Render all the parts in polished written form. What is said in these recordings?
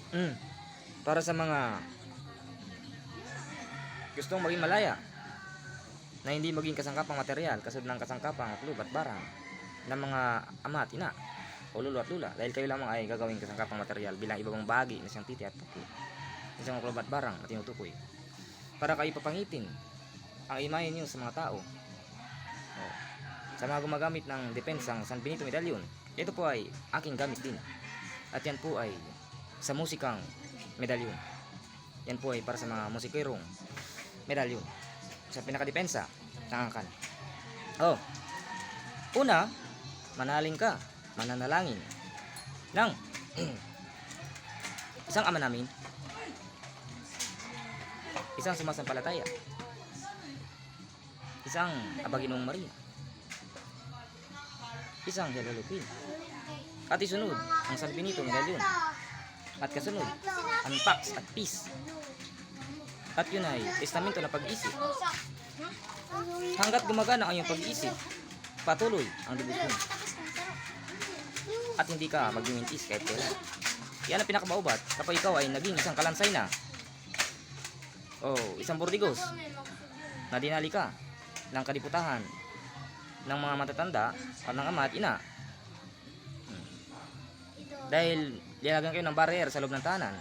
Mm. Para sa mga gustong maging malaya na hindi maging kasangkapang material, kasunod ng kasangkapang klub at barang ng mga ama at ina o lolo at lula, dahil kayo lamang ay gagawing kasangkapang material bilang ibang bahagi ng isang titi at puki, isang klub at barang na tinutukoy para kayo papangitin ang imahe niyo sa mga tao. O, sa mga gumagamit ng depensang San Benito medalyon, ito po ay aking gamit din. At yan po ay sa musikang medalyon. Yan po ay para sa mga musikerong medalyon. Sa pinakadepensa ng angkan. Oh, una, manaling ka, mananalangin ng isang ama namin, isang sumasampalataya, isang Abaginong Maria, isang Helalupin, at isunod ang San Benito medalyon, at kasunod ang Pax at Peace, at yun ay testamento na pag-isip. Hanggat gumagana ang iyong pag-isip, patuloy ang debosyon at hindi ka magmimintis kahit kailan. Yan ang pinakabaubat kapag ikaw ay naging isang kalansay na o isang bordigos na dinali ka ng kadiputahan ng mga matatanda at ng ama at ina, dahil linagyan kayo ng barrier sa loob ng tahanan.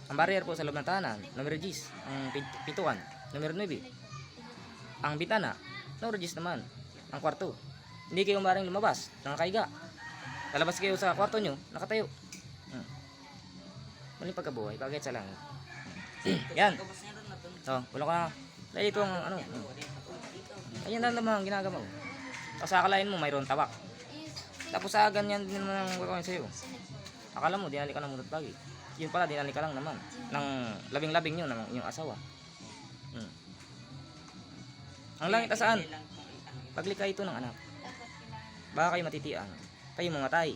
Ang barrier po sa loob ng tahanan, numero 10, ang pintuan, numero 9, ang bitana, numero 10 naman, ang kwarto. Hindi kayo maaaring lumabas, nakakaiga. Lalabas kayo sa kwarto nyo, nakatayo. Maling pagkabuhay, kahit sa langit. Yan. So, wala ka na. Dahil ito ang ano. Ayan na naman ang ginagawa mo. Tapos akalain mo mayroon tawak. Tapos ganyan din naman ang gagawin sa'yo. Akala mo, dinali ka ng munot bagi. Yun pala, dinali ka lang naman ng labing-labing nyo, ng inyong asawa. Ang langit asaan? Paglikay ito ng anak. Baka kayo matitian. Kayo mamatay.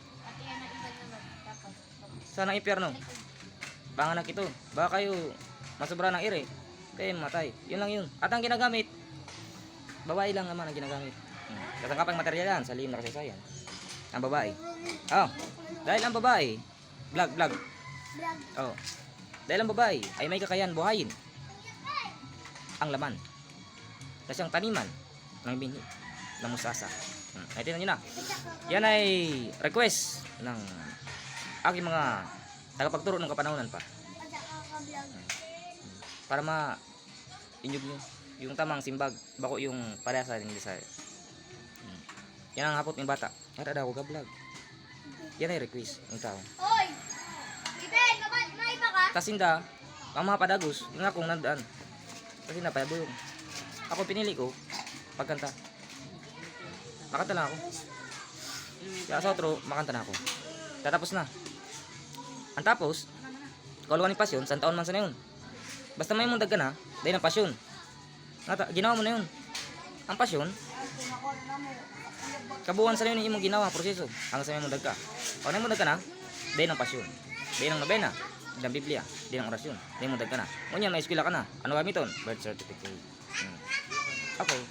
Saan ang impyerno? Panganak ito. Baka kayo masobra ng ire. Kayo mamatay. Yun lang yun. At ang ginagamit, babae lang naman ang ginagamit. Kasangkapang material yan sa lihim na kasaysayan. Ang babae. Oh, dahil ang babae, vlog. Oh, dahil ang babae ay may kakayahan buhayin ang laman. Kasi ang taniman ng binhi ng musasa. Ay, tinan nyo na. Yan ay request ng aking mga tagapagturo ng kapanahonan pa. Para inyog nyo yung tamang simbag, bako yung parehasa ng Bisaya. Yan ang hapot ng bata. Ara daw ko vlog. Yan ay request ng tao. Oy! Iben, maiba ka? Tasinda, ang mga padagos, yung akong nandaan. Kasi napayabulong. Ako pinili ko, pagkanta. Makanta na ako. Kaya sa outro, makanta na ako. Tatapos na. Ang tapos, kauluan ng pasyon, saan taon man sa na yun. Basta may mundag ka na, dahil ang pasyon. Ginawa mo na yun. Ang pasyon, kabuuan sa yun yung imong ginawa, proseso. Hanggang sa may mundag ka. Pag may mundag ka na, dahil ang pasyon. Dahil ang nobena, dahil ang Biblia, dahil ang orasyon. Dahil mundag ka na. Ngunyan, may eskwela ka na. Ano gamiton? Birth certificate. Okay.